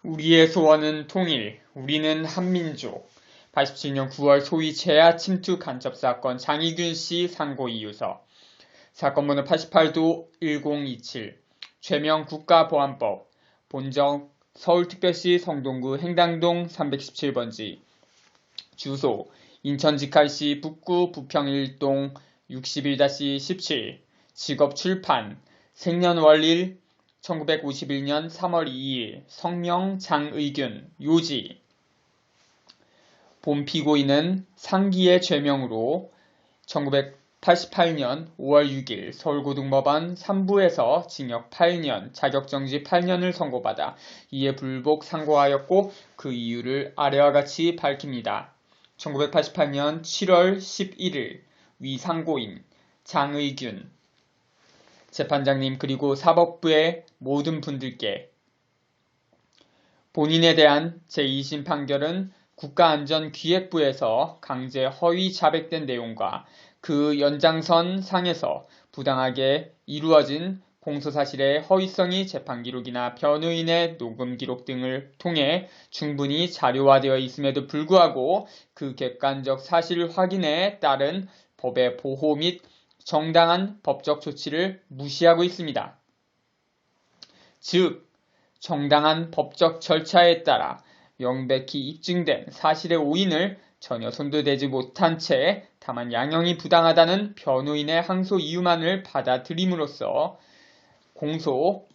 우리의 소원은 통일, 우리는 한민족. 87년 9월 소위 제야 침투 간첩 사건 장희균 씨 상고 이유서. 사건 번호 88도 1027. 죄명 국가보안법. 본적 서울특별시 성동구 행당동 317번지. 주소 인천직할시 북구 부평일동 61-17. 직업 출판 생년월일 1951년 3월 2일 성명 장의균 요지. 본 피고인은 상기의 죄명으로 1988년 5월 6일 서울고등법원 3부에서 징역 8년, 자격정지 8년을 선고받아 이에 불복 상고하였고 그 이유를 아래와 같이 밝힙니다. 1988년 7월 11일 위 상고인 장의균 재판장님 그리고 사법부의 모든 분들께 본인에 대한 제2심 판결은 국가안전기획부에서 강제 허위 자백된 내용과 그 연장선 상에서 부당하게 이루어진 공소사실의 허위성이 재판기록이나 변호인의 녹음기록 등을 통해 충분히 자료화되어 있음에도 불구하고 그 객관적 사실 확인에 따른 법의 보호 및 정당한 법적 조치를 무시하고 있습니다. 즉, 정당한 법적 절차에 따라 명백히 입증된 사실의 오인을 전혀 손도대지 못한 채 다만 양형이 부당하다는 변호인의 항소 이유만을 받아들임으로써 공소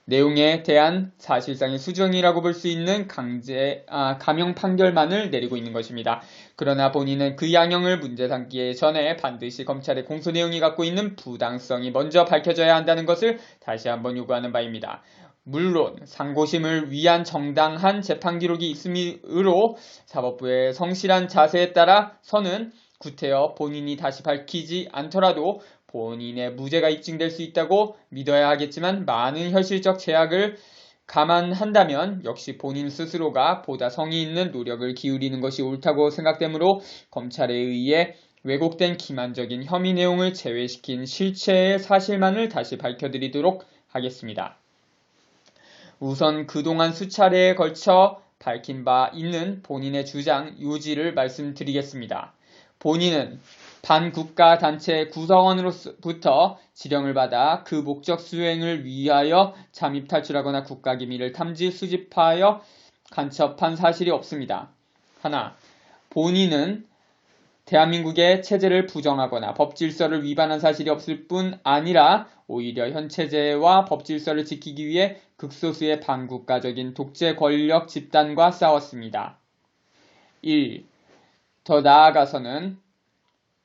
내용에 대한 사실상의 수정이라고 볼 수 있는 감형 판결만을 내리고 있는 것입니다. 그러나 본인은 그 양형을 문제 삼기 전에 반드시 검찰의 공소 내용이 갖고 있는 부당성이 먼저 밝혀져야 한다는 것을 다시 한번 요구하는 바입니다. 물론 상고심을 위한 정당한 재판 기록이 있으므로 사법부의 성실한 자세에 따라서는 구태여 본인이 다시 밝히지 않더라도 본인의 무죄가 입증될 수 있다고 믿어야 하겠지만 많은 현실적 제약을 감안한다면 역시 본인 스스로가 보다 성의 있는 노력을 기울이는 것이 옳다고 생각되므로 검찰에 의해 왜곡된 기만적인 혐의 내용을 제외시킨 실체의 사실만을 다시 밝혀드리도록 하겠습니다. 우선 그동안 수차례에 걸쳐 밝힌 바 있는 본인의 주장 요지를 말씀드리겠습니다. 본인은 반국가 단체 구성원으로부터 지령을 받아 그 목적 수행을 위하여 잠입 탈출하거나 국가기밀을 탐지 수집하여 간첩한 사실이 없습니다. 하나, 본인은 대한민국의 체제를 부정하거나 법질서를 위반한 사실이 없을 뿐 아니라 오히려 현 체제와 법질서를 지키기 위해 극소수의 반국가적인 독재 권력 집단과 싸웠습니다. 1. 더 나아가서는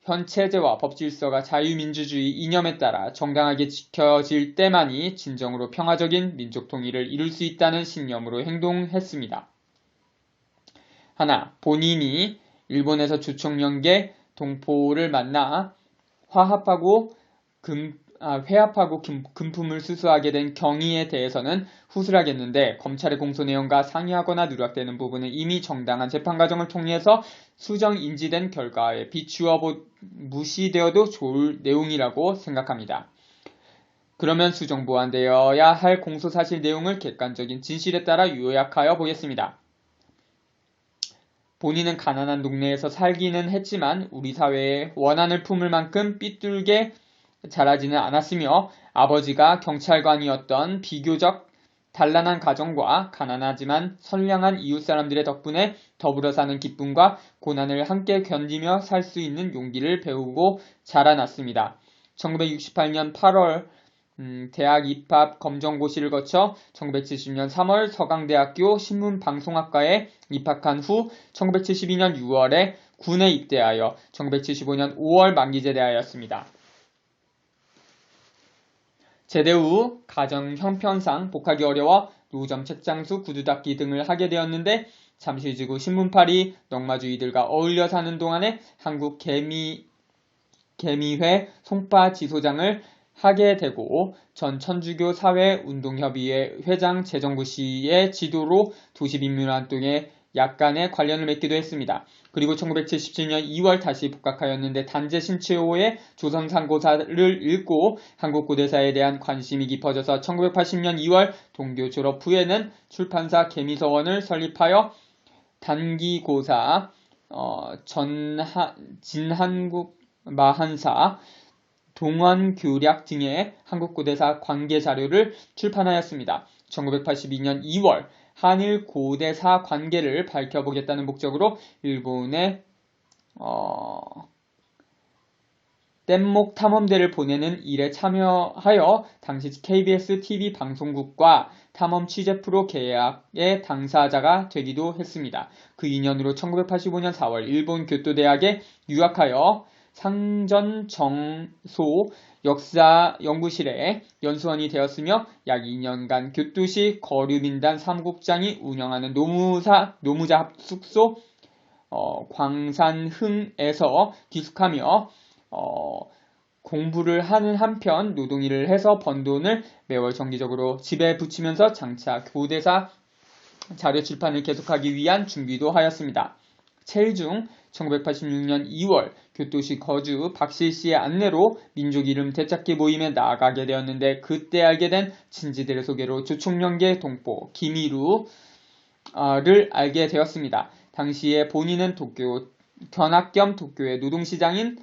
현 체제와 법질서가 자유민주주의 이념에 따라 정당하게 지켜질 때만이 진정으로 평화적인 민족 통일을 이룰 수 있다는 신념으로 행동했습니다. 하나, 본인이 일본에서 조총련계 동포를 만나 회합하고 금품을 수수하게 된 경위에 대해서는 후술하겠는데 검찰의 공소 내용과 상이하거나 누락되는 부분은 이미 정당한 재판 과정을 통해서 수정 인지된 결과에 비추어 무시되어도 좋을 내용이라고 생각합니다. 그러면 수정 보완되어야 할 공소 사실 내용을 객관적인 진실에 따라 요약하여 보겠습니다. 본인은 가난한 동네에서 살기는 했지만 우리 사회에 원한을 품을 만큼 삐뚤게 자라지는 않았으며 아버지가 경찰관이었던 비교적 단란한 가정과 가난하지만 선량한 이웃 사람들의 덕분에 더불어 사는 기쁨과 고난을 함께 견디며 살 수 있는 용기를 배우고 자라났습니다. 1968년 8월 대학 입학 검정고시를 거쳐 1970년 3월 서강대학교 신문방송학과에 입학한 후 1972년 6월에 군에 입대하여 1975년 5월 만기제대하였습니다. 제대 후 가정 형편상 복학이 어려워 노점 책장수 구두 닦기 등을 하게 되었는데 잠시 지구 신문팔이 넝마주의들과 어울려 사는 동안에 한국 개미회 송파 지소장을 하게 되고 전 천주교 사회운동협의회 회장 재정구 씨의 지도로 도시민문활동에 약간의 관련을 맺기도 했습니다. 그리고 1977년 2월 다시 복학하였는데 단재 신채호의 조선상고사를 읽고 한국고대사에 대한 관심이 깊어져서 1980년 2월 동교 졸업 후에는 출판사 개미서원을 설립하여 단기고사, 진한국 마한사, 동원교략 등의 한국고대사 관계자료를 출판하였습니다. 1982년 2월 한일 고대사 관계를 밝혀보겠다는 목적으로 일본에 뗏목 탐험대를 보내는 일에 참여하여 당시 KBS TV 방송국과 탐험 취재 프로 계약의 당사자가 되기도 했습니다. 그 인연으로 1985년 4월 일본 교토대학에 유학하여 상전정소 역사연구실에 연수원이 되었으며 약 2년간 교토시 거류민단 사무국장이 운영하는 노무자 숙소 광산흥에서 기숙하며 공부를 하는 한편 노동일을 해서 번 돈을 매월 정기적으로 집에 붙이면서 장차 고대사 자료 출판을 계속하기 위한 준비도 하였습니다. 최의중 1986년 2월 교토시 거주 박실씨의 안내로 민족 이름 되찾기 모임에 나가게 되었는데 그때 알게 된 친지들의 소개로 조총련계 동포 김일우를 알게 되었습니다. 당시에 본인은 도쿄 견학 겸 도쿄의 노동시장인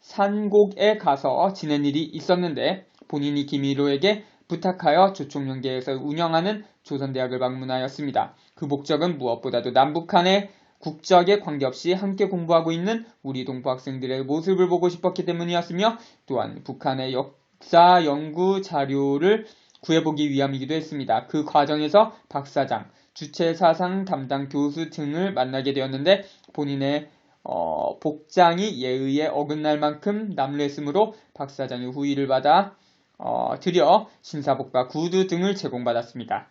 산곡에 가서 지낸 일이 있었는데 본인이 김일우에게 부탁하여 조총련계에서 운영하는 조선대학을 방문하였습니다. 그 목적은 무엇보다도 남북한의 국적에 관계없이 함께 공부하고 있는 우리 동포 학생들의 모습을 보고 싶었기 때문이었으며 또한 북한의 역사 연구 자료를 구해보기 위함이기도 했습니다. 그 과정에서 박사장, 주체사상 담당 교수 등을 만나게 되었는데 본인의 복장이 예의에 어긋날 만큼 남루했으므로 박사장의 후의를 받아 드려 신사복과 구두 등을 제공받았습니다.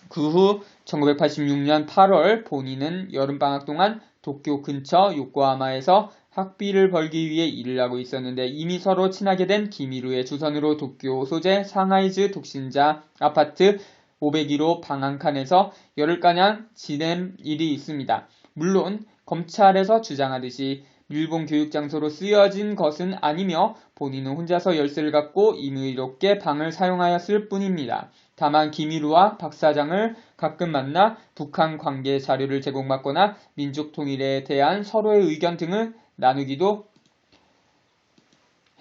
그 후 1986년 8월 본인은 여름방학 동안 도쿄 근처 요코하마에서 학비를 벌기 위해 일을 하고 있었는데 이미 서로 친하게 된 김일우의 주선으로 도쿄 소재 상하이즈 독신자 아파트 501호 방한칸에서 열흘가량 지낸 일이 있습니다. 물론 검찰에서 주장하듯이 일본 교육장소로 쓰여진 것은 아니며 본인은 혼자서 열쇠를 갖고 임의롭게 방을 사용하였을 뿐입니다. 다만 김일우와 박 사장을 가끔 만나 북한 관계 자료를 제공받거나 민족 통일에 대한 서로의 의견 등을 나누기도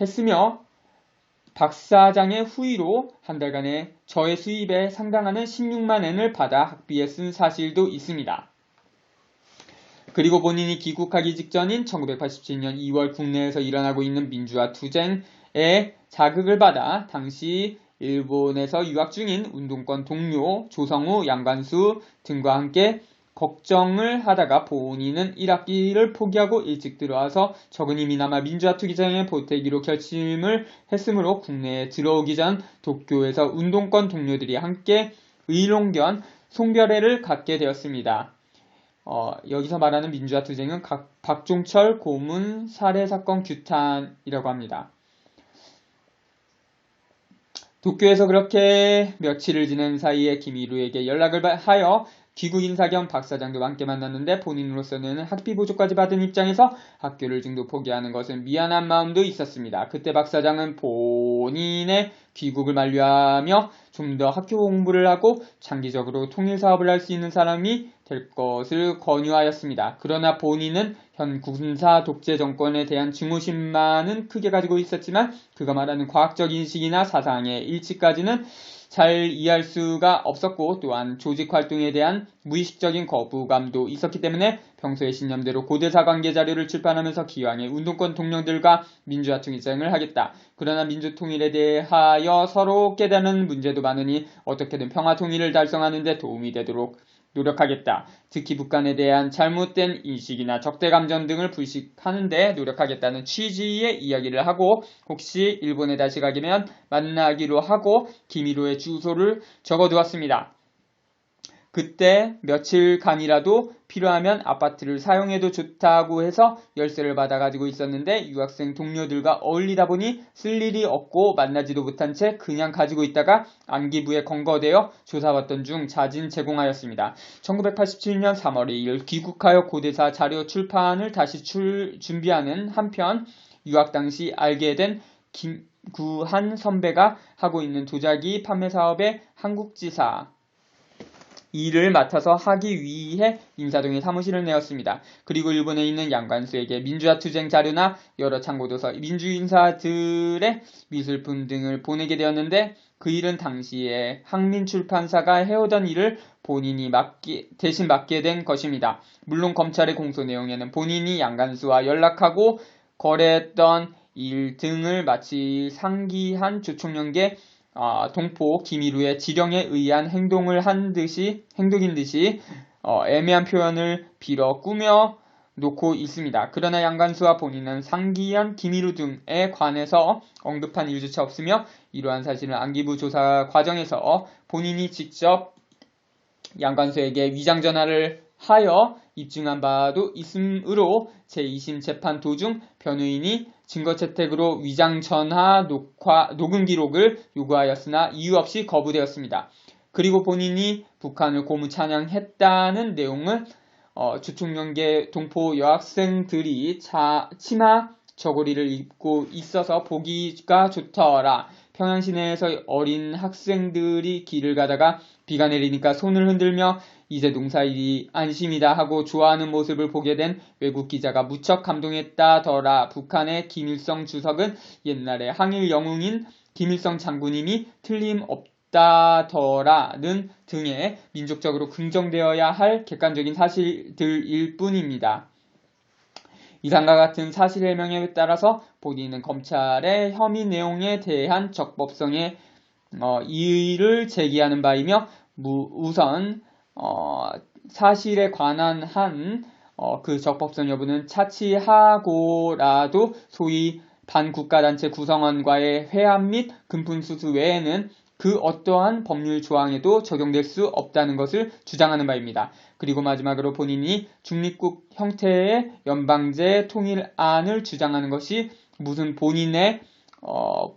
했으며 박 사장의 후의로 한 달간의 저의 수입에 상당하는 16만 엔을 받아 학비에 쓴 사실도 있습니다. 그리고 본인이 귀국하기 직전인 1987년 2월 국내에서 일어나고 있는 민주화 투쟁에 자극을 받아 당시 일본에서 유학 중인 운동권 동료 조성우, 양관수 등과 함께 걱정을 하다가 본인은 1학기를 포기하고 일찍 들어와서 적은 힘이나마 민주화 투쟁에 보태기로 결심을 했으므로 국내에 들어오기 전 도쿄에서 운동권 동료들이 함께 의롱견 송별회를 갖게 되었습니다. 여기서 말하는 민주화 투쟁은 박종철 고문 살해 사건 규탄이라고 합니다. 도쿄에서 그렇게 며칠을 지낸 사이에 김일우에게 연락을 하여 귀국 인사 겸 박 사장도 함께 만났는데 본인으로서는 학비 보조까지 받은 입장에서 학교를 중도 포기하는 것은 미안한 마음도 있었습니다. 그때 박 사장은 본인의 귀국을 만류하며 좀 더 학교 공부를 하고 장기적으로 통일 사업을 할 수 있는 사람이 될 것을 권유하였습니다. 그러나 본인은 현 군사 독재 정권에 대한 증오심만은 크게 가지고 있었지만 그가 말하는 과학적 인식이나 사상의 일치까지는 잘 이해할 수가 없었고 또한 조직 활동에 대한 무의식적인 거부감도 있었기 때문에 평소의 신념대로 고대사 관계 자료를 출판하면서 기왕에 운동권 동료들과 민주화 투쟁을 하겠다. 그러나 민주통일에 대하여 서로 깨닫는 문제도 많으니 어떻게든 평화 통일을 달성하는 데 도움이 되도록 노력하겠다. 특히 북한에 대한 잘못된 인식이나 적대감정 등을 불식하는 데 노력하겠다는 취지의 이야기를 하고 혹시 일본에 다시 가기면 만나기로 하고 김일우의 주소를 적어두었습니다. 그때 며칠간이라도 필요하면 아파트를 사용해도 좋다고 해서 열쇠를 받아 가지고 있었는데 유학생 동료들과 어울리다 보니 쓸 일이 없고 만나지도 못한 채 그냥 가지고 있다가 안기부에 건거되어 조사받던 중 자진 제공하였습니다. 1987년 3월 2일 귀국하여 고대사 자료 출판을 다시 준비하는 한편 유학 당시 알게 된 김구한 선배가 하고 있는 도자기 판매 사업의 한국지사 일을 맡아서 하기 위해 인사동에 사무실을 내었습니다. 그리고 일본에 있는 양관수에게 민주화 투쟁 자료나 여러 참고도서, 민주인사들의 미술품 등을 보내게 되었는데 그 일은 당시에 항민출판사가 해오던 일을 본인이 대신 맡게 된 것입니다. 물론 검찰의 공소 내용에는 본인이 양관수와 연락하고 거래했던 일 등을 마치 상기한 조총련계 동포 김일우의 지령에 의한 행동인 듯이 애매한 표현을 빌어 꾸며 놓고 있습니다. 그러나 양관수와 본인은 상기한 김일우 등에 관해서 언급한 일조차 없으며 이러한 사실은 안기부 조사 과정에서 본인이 직접 양관수에게 위장 전화를 하여 입증한 바도 있으므로 제2심 재판 도중 변호인이 증거 채택으로 위장 전화 녹음 기록을 요구하였으나 이유 없이 거부되었습니다. 그리고 본인이 북한을 고무 찬양했다는 내용은 조총련계 동포 여학생들이 치마 저고리를 입고 있어서 보기가 좋더라. 평양 시내에서 어린 학생들이 길을 가다가 비가 내리니까 손을 흔들며 이제 농사일이 안심이다 하고 좋아하는 모습을 보게 된 외국 기자가 무척 감동했다더라. 북한의 김일성 주석은 옛날에 항일 영웅인 김일성 장군님이 틀림없다더라는 등의 민족적으로 긍정되어야 할 객관적인 사실들일 뿐입니다. 이상과 같은 사실해명에 따라서 본인은 검찰의 혐의 내용에 대한 적법성에 이의를 제기하는 바이며 우선 사실에 관한 그 적법성 여부는 차치하고라도 소위 반국가단체 구성원과의 회합 및 금품수수 외에는 그 어떠한 법률 조항에도 적용될 수 없다는 것을 주장하는 바입니다. 그리고 마지막으로 본인이 중립국 형태의 연방제 통일안을 주장하는 것이 무슨 본인의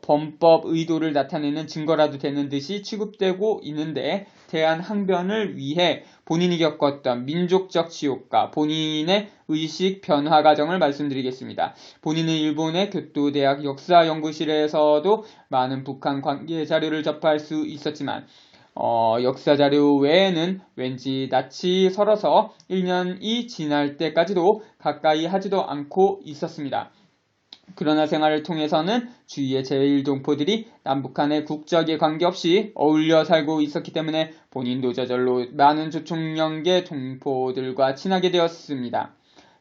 범법 의도를 나타내는 증거라도 되는 듯이 취급되고 있는데 대한 항변을 위해 본인이 겪었던 민족적 지옥과 본인의 의식 변화 과정을 말씀드리겠습니다. 본인은 일본의 교토대학 역사연구실에서도 많은 북한 관계 자료를 접할 수 있었지만 역사 자료 외에는 왠지 낯이 설어서 1년이 지날 때까지도 가까이 하지도 않고 있었습니다. 그러나 생활을 통해서는 주위의 제1동포들이 남북한의 국적에 관계없이 어울려 살고 있었기 때문에 본인도 저절로 많은 조총련계 동포들과 친하게 되었습니다.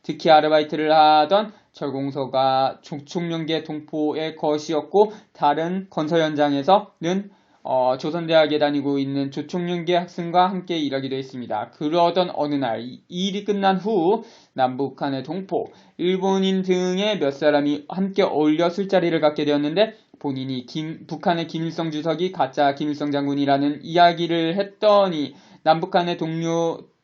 특히 아르바이트를 하던 철공소가 조총련계 동포의 것이었고 다른 건설 현장에서는 조선대학에 다니고 있는 조총련계 학생과 함께 일하기도 했습니다. 그러던 어느 날 이 일이 끝난 후 남북한의 동포, 일본인 등의 몇 사람이 함께 어울려 술자리를 갖게 되었는데 본인이 북한의 김일성 주석이 가짜 김일성 장군이라는 이야기를 했더니 남북한의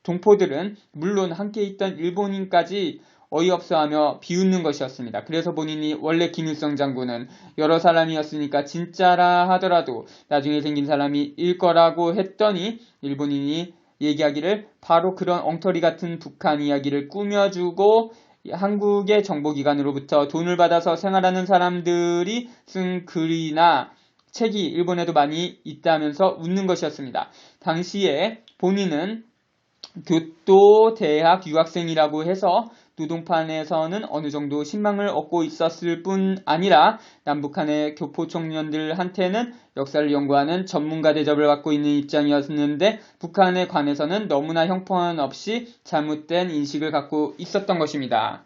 동포들은 물론 함께 있던 일본인까지 어이없어하며 비웃는 것이었습니다. 그래서 본인이 원래 김일성 장군은 여러 사람이었으니까 진짜라 하더라도 나중에 생긴 사람일 거라고 했더니 일본인이 얘기하기를 바로 그런 엉터리 같은 북한 이야기를 꾸며주고 한국의 정보기관으로부터 돈을 받아서 생활하는 사람들이 쓴 글이나 책이 일본에도 많이 있다면서 웃는 것이었습니다. 당시에 본인은 교토대학 유학생이라고 해서 노동판에서는 어느 정도 신망을 얻고 있었을 뿐 아니라 남북한의 교포 청년들한테는 역사를 연구하는 전문가 대접을 받고 있는 입장이었는데 북한에 관해서는 너무나 형편없이 잘못된 인식을 갖고 있었던 것입니다.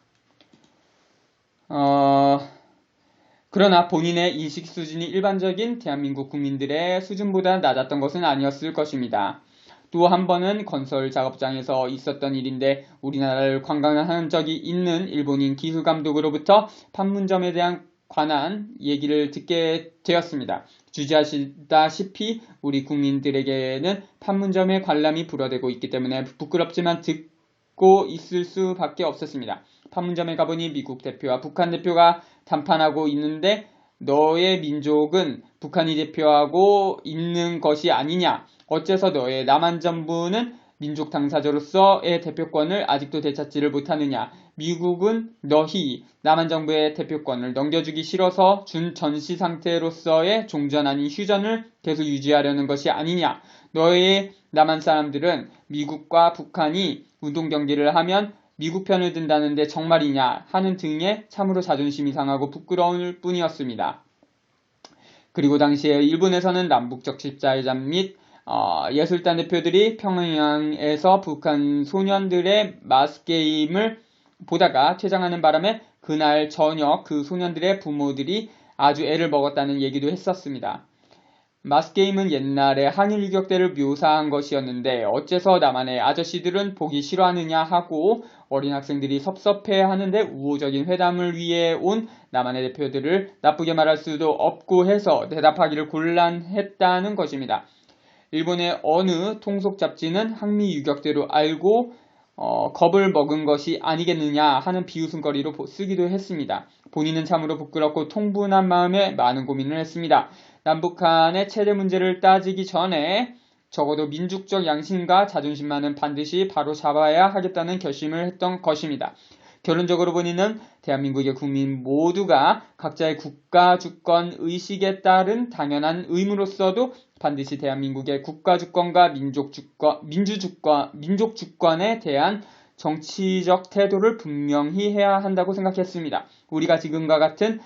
그러나 본인의 인식 수준이 일반적인 대한민국 국민들의 수준보다 낮았던 것은 아니었을 것입니다. 또 한 번은 건설 작업장에서 있었던 일인데 우리나라를 관광한 적이 있는 일본인 기술감독으로부터 판문점에 대한 관한 얘기를 듣게 되었습니다. 주지하시다시피 우리 국민들에게는 판문점에 관람이 불어대고 있기 때문에 부끄럽지만 듣고 있을 수밖에 없었습니다. 판문점에 가보니 미국 대표와 북한 대표가 담판하고 있는데 너의 민족은 북한이 대표하고 있는 것이 아니냐? 어째서 너의 남한정부는 민족 당사자로서의 대표권을 아직도 되찾지를 못하느냐? 미국은 너희 남한정부의 대표권을 넘겨주기 싫어서 준 전시 상태로서의 종전 아닌 휴전을 계속 유지하려는 것이 아니냐? 너의 남한 사람들은 미국과 북한이 운동 경기를 하면 미국 편을 든다는데 정말이냐 하는 등의 참으로 자존심이 상하고 부끄러울 뿐이었습니다. 그리고 당시에 일본에서는 남북적 십자회자 및 예술단 대표들이 평양에서 북한 소년들의 마스게임을 보다가 퇴장하는 바람에 그날 저녁 그 소년들의 부모들이 아주 애를 먹었다는 얘기도 했었습니다. 마스게임은 옛날에 한일 유격대를 묘사한 것이었는데 어째서 남한의 아저씨들은 보기 싫어하느냐 하고 어린 학생들이 섭섭해하는데 우호적인 회담을 위해 온 남한의 대표들을 나쁘게 말할 수도 없고 해서 대답하기를 곤란했다는 것입니다. 일본의 어느 통속 잡지는 항미 유격대로 알고 겁을 먹은 것이 아니겠느냐 하는 비웃음거리로 쓰기도 했습니다. 본인은 참으로 부끄럽고 통분한 마음에 많은 고민을 했습니다. 남북한의 체제 문제를 따지기 전에 적어도 민족적 양심과 자존심만은 반드시 바로 잡아야 하겠다는 결심을 했던 것입니다. 결론적으로 본인은 대한민국의 국민 모두가 각자의 국가 주권 의식에 따른 당연한 의무로서도 반드시 대한민국의 국가 주권과 민족 주권에 대한 정치적 태도를 분명히 해야 한다고 생각했습니다. 우리가 지금과 같은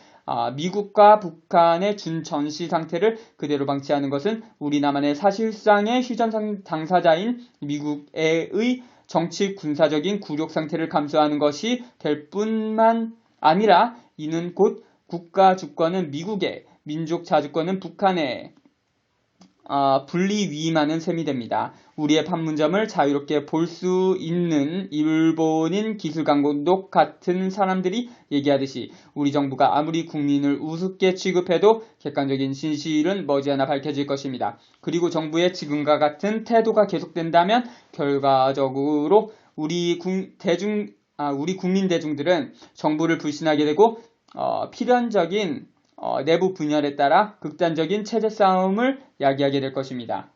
미국과 북한의 준 전시 상태를 그대로 방치하는 것은 우리 남한의 사실상의 휴전 당사자인 미국의 정치 군사적인 굴욕 상태를 감수하는 것이 될 뿐만 아니라 이는 곧 국가 주권은 미국의, 민족 자주권은 북한의 분리위임하는 셈이 됩니다. 우리의 판문점을 자유롭게 볼 수 있는 일본인 기술감독 같은 사람들이 얘기하듯이 우리 정부가 아무리 국민을 우습게 취급해도 객관적인 진실은 머지않아 밝혀질 것입니다. 그리고 정부의 지금과 같은 태도가 계속된다면 결과적으로 우리 국민 대중들은 정부를 불신하게 되고 필연적인 내부 분열에 따라 극단적인 체제 싸움을 야기하게 될 것입니다.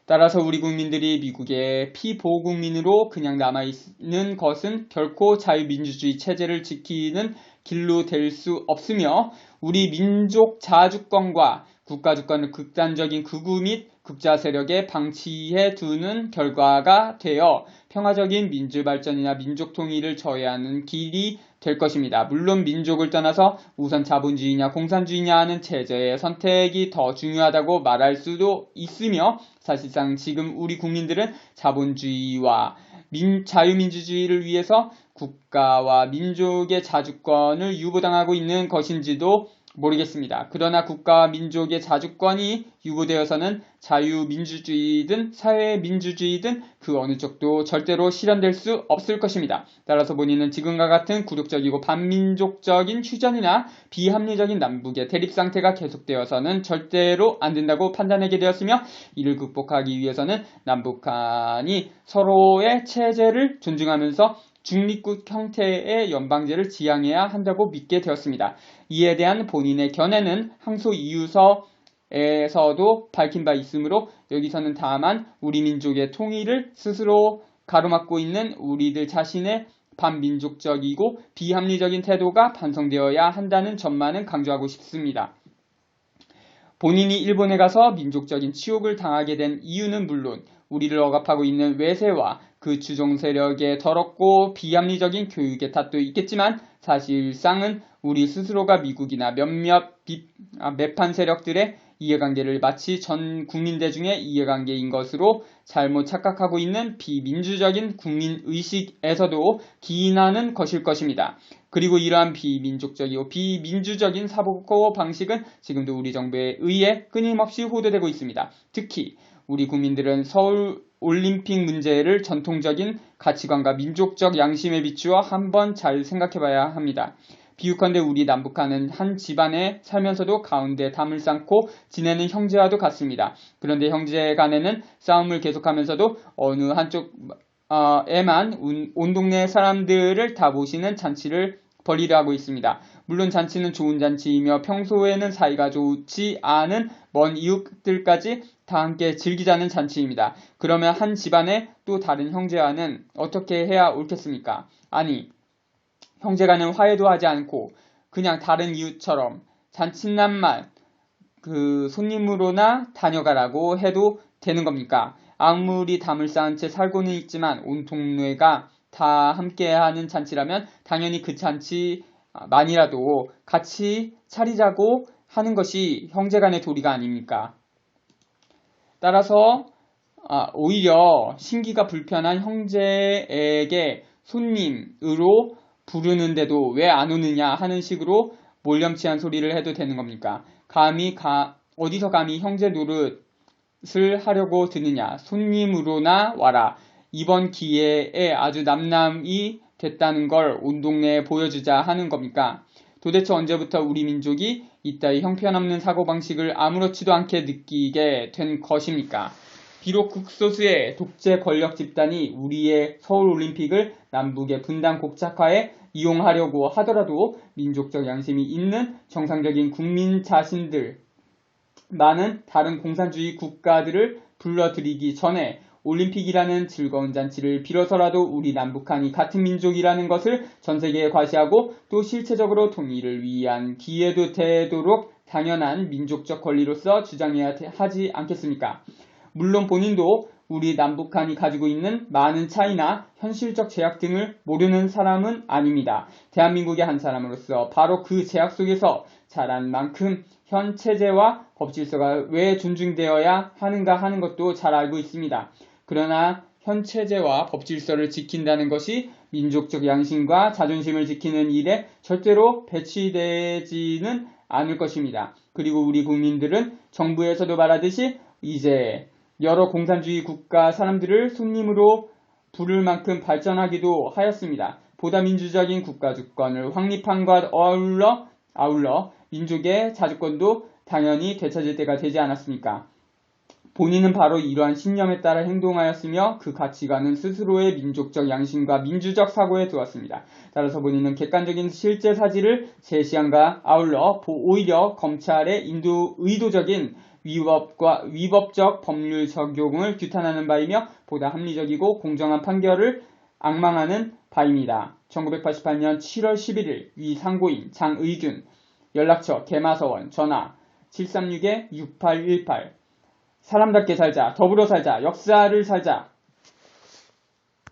따라서 우리 국민들이 미국의 피보국민으로 그냥 남아있는 것은 결코 자유민주주의 체제를 지키는 길로 될 수 없으며 우리 민족 자주권과 국가주권을 극단적인 극우 및 극자 세력에 방치해 두는 결과가 되어 평화적인 민주발전이나 민족통일을 저해하는 길이 될 것입니다. 물론 민족을 떠나서 우선 자본주의냐 공산주의냐 하는 체제의 선택이 더 중요하다고 말할 수도 있으며 사실상 지금 우리 국민들은 자본주의와 자유민주주의를 위해서 국가와 민족의 자주권을 유보당하고 있는 것인지도 모르겠습니다. 그러나 국가와 민족의 자주권이 유보되어서는 자유민주주의든 사회민주주의든 그 어느 쪽도 절대로 실현될 수 없을 것입니다. 따라서 본인은 지금과 같은 굴욕적이고 반민족적인 휴전이나 비합리적인 남북의 대립상태가 계속되어서는 절대로 안 된다고 판단하게 되었으며 이를 극복하기 위해서는 남북한이 서로의 체제를 존중하면서 중립국 형태의 연방제를 지향해야 한다고 믿게 되었습니다. 이에 대한 본인의 견해는 항소 이유서에서도 밝힌 바 있으므로 여기서는 다만 우리 민족의 통일을 스스로 가로막고 있는 우리들 자신의 반민족적이고 비합리적인 태도가 반성되어야 한다는 점만은 강조하고 싶습니다. 본인이 일본에 가서 민족적인 치욕을 당하게 된 이유는 물론 우리를 억압하고 있는 외세와 그 주종 세력의 더럽고 비합리적인 교육의 탓도 있겠지만 사실상은 우리 스스로가 미국이나 몇몇 매판 세력들의 이해관계를 마치 전 국민대중의 이해관계인 것으로 잘못 착각하고 있는 비민주적인 국민의식에서도 기인하는 것일 것입니다. 그리고 이러한 비민족적이고 비민주적인 사고 방식은 지금도 우리 정부에 의해 끊임없이 호도되고 있습니다. 특히 우리 국민들은 서울 올림픽 문제를 전통적인 가치관과 민족적 양심에 비추어 한번 잘 생각해봐야 합니다. 비유컨대 우리 남북한은 한 집안에 살면서도 가운데 담을 쌓고 지내는 형제와도 같습니다. 그런데 형제 간에는 싸움을 계속하면서도 어느 한쪽에만 온 동네 사람들을 다 모시는 잔치를 벌이려 하고 있습니다. 물론 잔치는 좋은 잔치이며 평소에는 사이가 좋지 않은 먼 이웃들까지 다 함께 즐기자는 잔치입니다. 그러면 한 집안의 또 다른 형제와는 어떻게 해야 옳겠습니까? 아니, 형제간은 화해도 하지 않고 그냥 다른 이웃처럼 잔칫날만 손님으로나 다녀가라고 해도 되는 겁니까? 아무리 담을 쌓은 채 살고는 있지만 온 동네가 다 함께하는 잔치라면 당연히 그 잔치만이라도 같이 차리자고 하는 것이 형제간의 도리가 아닙니까? 따라서 오히려 신기가 불편한 형제에게 손님으로 부르는데도 왜 안 오느냐 하는 식으로 몰렴치한 소리를 해도 되는 겁니까? 어디서 감히 형제 노릇을 하려고 드느냐? 손님으로나 와라. 이번 기회에 아주 남남이 됐다는 걸 온 동네에 보여주자 하는 겁니까? 도대체 언제부터 우리 민족이 이따위 형편없는 사고방식을 아무렇지도 않게 느끼게 된 것입니까? 비록 극소수의 독재 권력 집단이 우리의 서울올림픽을 남북의 분단 곡착화에 이용하려고 하더라도 민족적 양심이 있는 정상적인 국민 자신들, 많은 다른 공산주의 국가들을 불러들이기 전에 올림픽이라는 즐거운 잔치를 빌어서라도 우리 남북한이 같은 민족이라는 것을 전세계에 과시하고 또 실체적으로 통일을 위한 기회도 되도록 당연한 민족적 권리로서 주장해야 하지 않겠습니까? 물론 본인도 우리 남북한이 가지고 있는 많은 차이나 현실적 제약 등을 모르는 사람은 아닙니다. 대한민국의 한 사람으로서 바로 그 제약 속에서 자란 만큼 현 체제와 법 질서가 왜 존중되어야 하는가 하는 것도 잘 알고 있습니다. 그러나 현 체제와 법 질서를 지킨다는 것이 민족적 양심과 자존심을 지키는 일에 절대로 배치되지는 않을 것입니다. 그리고 우리 국민들은 정부에서도 말하듯이 이제 여러 공산주의 국가 사람들을 손님으로 부를 만큼 발전하기도 하였습니다. 보다 민주적인 국가 주권을 확립함과 아울러 민족의 자주권도 당연히 되찾을 때가 되지 않았습니까? 본인은 바로 이러한 신념에 따라 행동하였으며 그 가치관은 스스로의 민족적 양심과 민주적 사고에 두었습니다. 따라서 본인은 객관적인 실제 사실을 제시함과 아울러 오히려 검찰의 의도적인 위법적 법률 적용을 규탄하는 바이며 보다 합리적이고 공정한 판결을 앙망하는 바입니다. 1988년 7월 11일 위 상고인 장의균 연락처 개마서원 전화 736-6818 사람답게 살자, 더불어 살자, 역사를 살자.